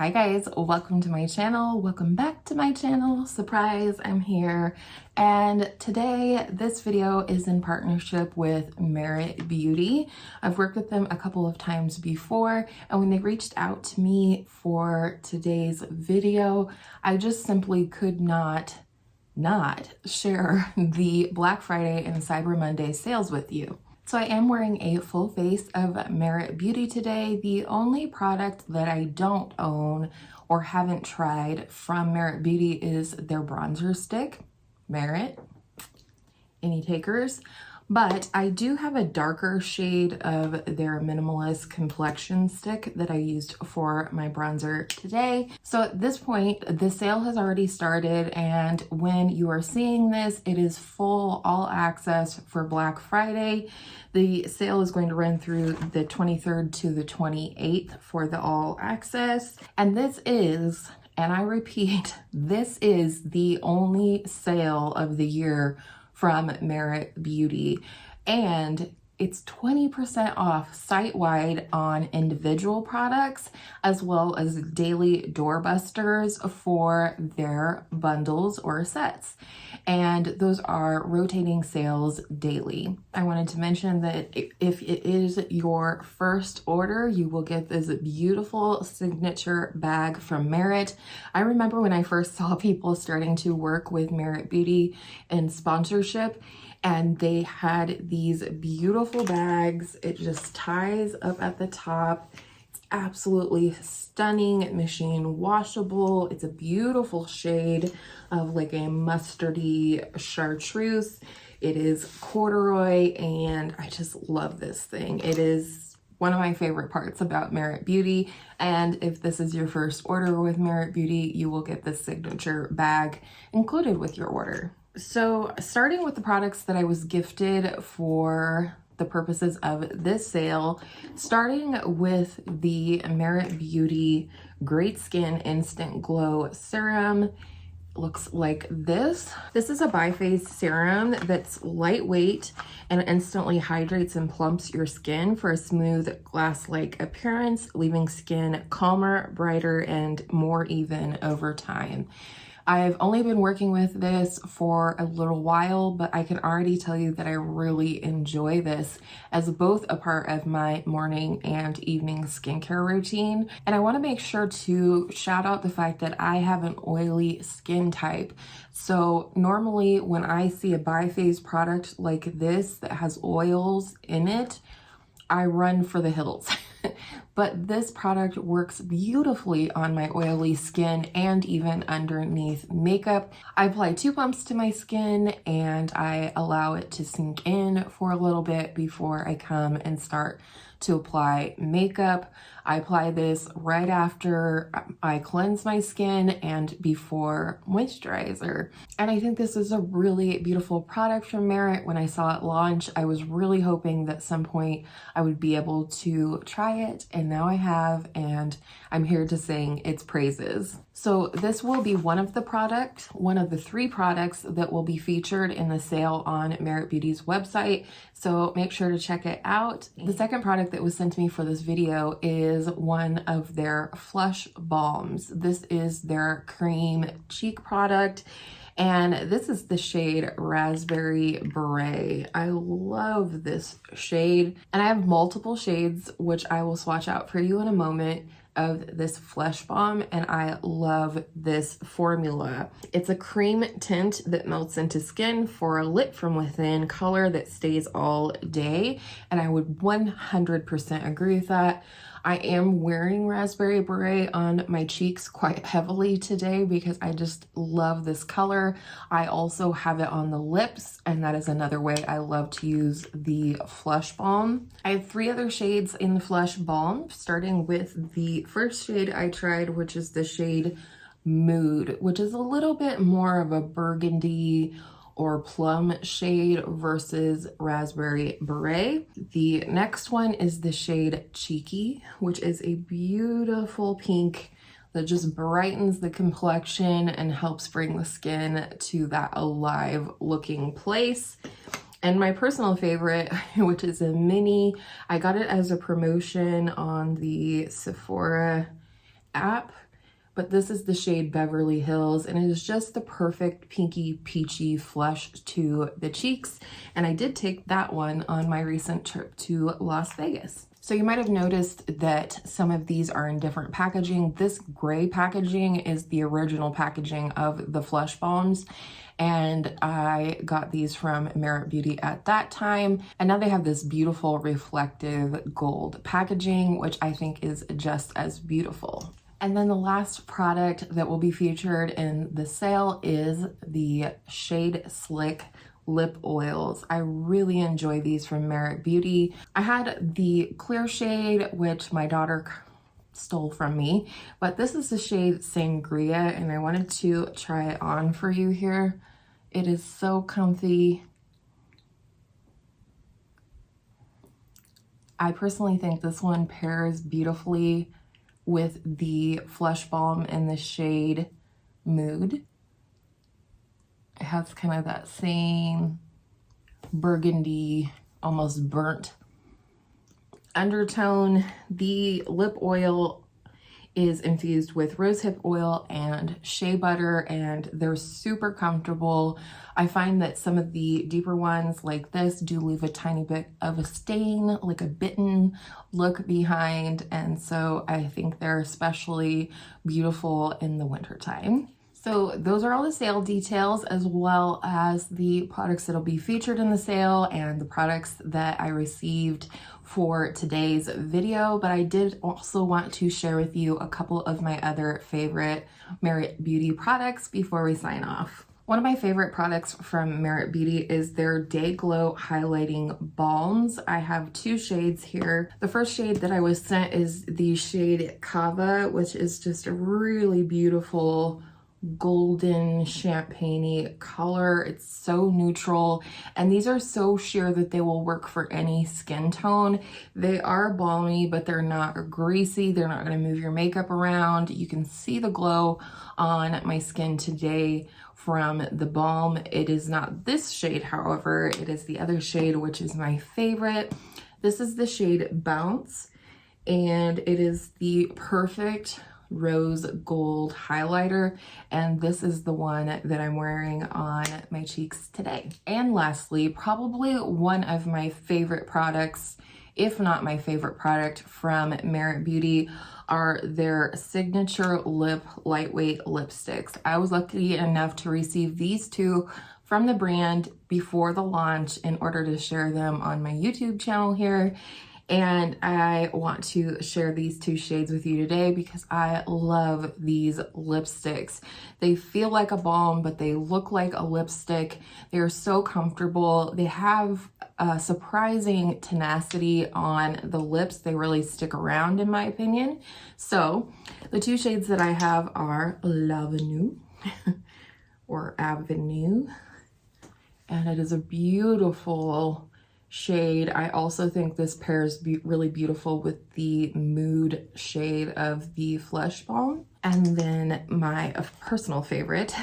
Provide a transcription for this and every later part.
Hi guys, welcome to my channel. Welcome back to my channel. Surprise, I'm here. And today this video is in partnership with Merit Beauty. I've worked with them a couple of times before, and when they reached out to me for today's video, I just simply could not share the Black Friday and Cyber Monday sales with you. So I am wearing a full face of Merit Beauty today. The only product that I don't own or haven't tried from Merit Beauty is their bronzer stick. Merit, any takers? But I do have a darker shade of their minimalist complexion stick that I used for my bronzer today. So at this point, the sale has already started, and when you are seeing this, it is full all access for Black Friday. The sale is going to run through the 23rd to the 28th for the all access. And this is, and I repeat, this is the only sale of the year from Merit Beauty, and it's 20% off site-wide on individual products as well as daily doorbusters for their bundles or sets, and those are rotating sales daily. I wanted to mention that if it is your first order, you will get this beautiful signature bag from Merit. I remember when I first saw people starting to work with Merit Beauty in sponsorship, and they had these beautiful bags. It just ties up at the top. It's absolutely stunning, machine washable. It's a beautiful shade of like a mustardy chartreuse. It is corduroy, and I just love this thing. It is one of my favorite parts about Merit Beauty, and if this is your first order with Merit Beauty, you will get this signature bag included with your order. So starting with the products that I was gifted for the purposes of this sale, starting with the Merit Beauty Great Skin Instant Glow Serum. Looks like this. This is a bi-phase serum that's lightweight and instantly hydrates and plumps your skin for a smooth glass-like appearance, leaving skin calmer, brighter, and more even over time. I've only been working with this for a little while, but I can already tell you that I really enjoy this as both a part of my morning and evening skincare routine. And I want to make sure to shout out the fact that I have an oily skin type. So normally when I see a bi-phase product like this that has oils in it, I run for the hills. But this product works beautifully on my oily skin and even underneath makeup. I apply 2 pumps to my skin and I allow it to sink in for a little bit before I come and start to apply makeup. I apply this right after I cleanse my skin and before moisturizer. And I think this is a really beautiful product from Merit. When I saw it launch, I was really hoping that at some point I would be able to try it, and now I have, and I'm here to sing its praises. So this will be one of the 3 products that will be featured in the sale on Merit Beauty's website. So make sure to check it out. The second product that was sent to me for this video is one of their Flush Balms. This is their cream cheek product, and this is the shade Raspberry Beret. I love this shade, and I have multiple shades, which I will swatch out for you in a moment, of this Flush Balm, and I love this formula. It's a cream tint that melts into skin for a lit from within color that stays all day, and I would 100% agree with that. I am wearing Raspberry Beret on my cheeks quite heavily today because I just love this color. I also have it on the lips, and that is another way I love to use the Flush Balm. I have 3 other shades in the Flush Balm, starting with the first shade I tried, which is the shade Mood, which is a little bit more of a burgundy or plum shade versus Raspberry Beret. The next one is the shade Cheeky, which is a beautiful pink that just brightens the complexion and helps bring the skin to that alive looking place. And my personal favorite, which is a mini, I got it as a promotion on the Sephora app, but this is the shade Beverly Hills, and it is just the perfect pinky peachy flush to the cheeks. And I did take that one on my recent trip to Las Vegas. So you might have noticed that some of these are in different packaging. This gray packaging is the original packaging of the Flush Balms, and I got these from Merit Beauty at that time. And now they have this beautiful reflective gold packaging, which I think is just as beautiful. And then the last product that will be featured in the sale is the Shade Slick lip oils. I really enjoy these from Merit Beauty. I had the clear shade, which my daughter stole from me, but this is the shade Sangria, and I wanted to try it on for you here. It is so comfy. I personally think this one pairs beautifully with the Flush Balm in the shade Mood. It has kind of that same burgundy, almost burnt undertone. The lip oil is infused with rosehip oil and shea butter, and they're super comfortable. I find that some of the deeper ones like this do leave a tiny bit of a stain, like a bitten look behind, and so I think they're especially beautiful in the wintertime. So those are all the sale details, as well as the products that'll be featured in the sale and the products that I received for today's video. But I did also want to share with you a couple of my other favorite Merit Beauty products before we sign off. One of my favorite products from Merit Beauty is their Day Glow Highlighting Balms. I have two shades here. The first shade that I was sent is the shade Cava, which is just a really beautiful golden champagne-y color. It's so neutral, and these are so sheer that they will work for any skin tone. They are balmy, but they're not greasy. They're not going to move your makeup around. You can see the glow on my skin today from the balm. It is not this shade, however. It is the other shade, which is my favorite. This is the shade Bounce, and it is the perfect rose gold highlighter, and this is the one that I'm wearing on my cheeks today. And lastly, probably one of my favorite products, if not my favorite product from Merit Beauty, are their Signature Lip Lightweight Lipsticks. I was lucky enough to receive these two from the brand before the launch in order to share them on my YouTube channel here. And I want to share these two shades with you today because I love these lipsticks. They feel like a balm, but they look like a lipstick. They're so comfortable. They have a surprising tenacity on the lips. They really stick around, in my opinion. So the two shades that I have are L'Avenue or Avenue, and it is a beautiful shade. I also think this pairs really beautiful with the Mood shade of the Flush Balm. And then my personal favorite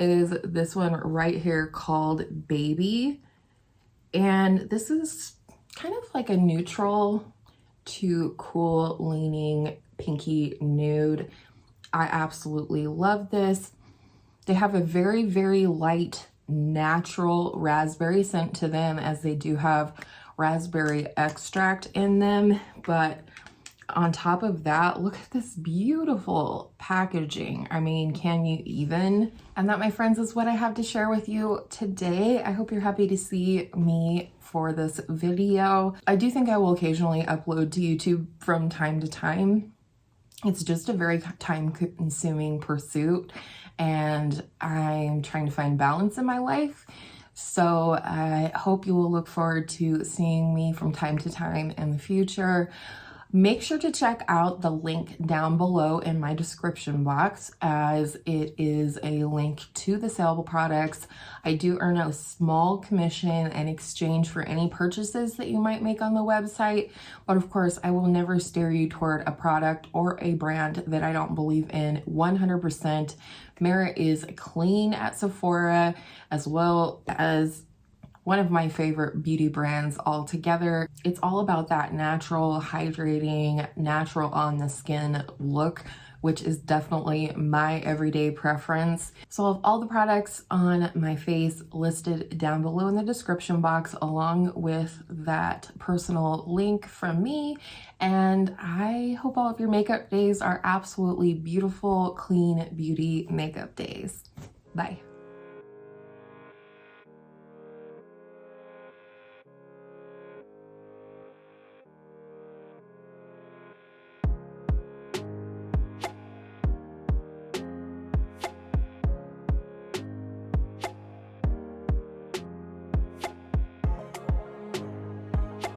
is this one right here called Baby. And this is kind of like a neutral to cool leaning pinky nude. I absolutely love this. They have a very, very light natural raspberry scent to them, as they do have raspberry extract in them. But on top of that, look at this beautiful packaging. I mean, can you even? And that, my friends, is what I have to share with you today. I hope you're happy to see me for this video. I do think I will occasionally upload to YouTube from time to time. It's just a very time-consuming pursuit, and I'm trying to find balance in my life. So I hope you will look forward to seeing me from time to time in the future. Make sure to check out the link down below in my description box, as it is a link to the saleable products. I do earn a small commission in exchange for any purchases that you might make on the website, but of course I will never steer you toward a product or a brand that I don't believe in 100%. Merit is clean at Sephora, as well as one of my favorite beauty brands altogether. It's all about that natural, hydrating, natural on the skin look which is definitely my everyday preference. So I'll have all the products on my face listed down below in the description box, along with that personal link from me. And I hope all of your makeup days are absolutely beautiful, clean beauty makeup days. Bye.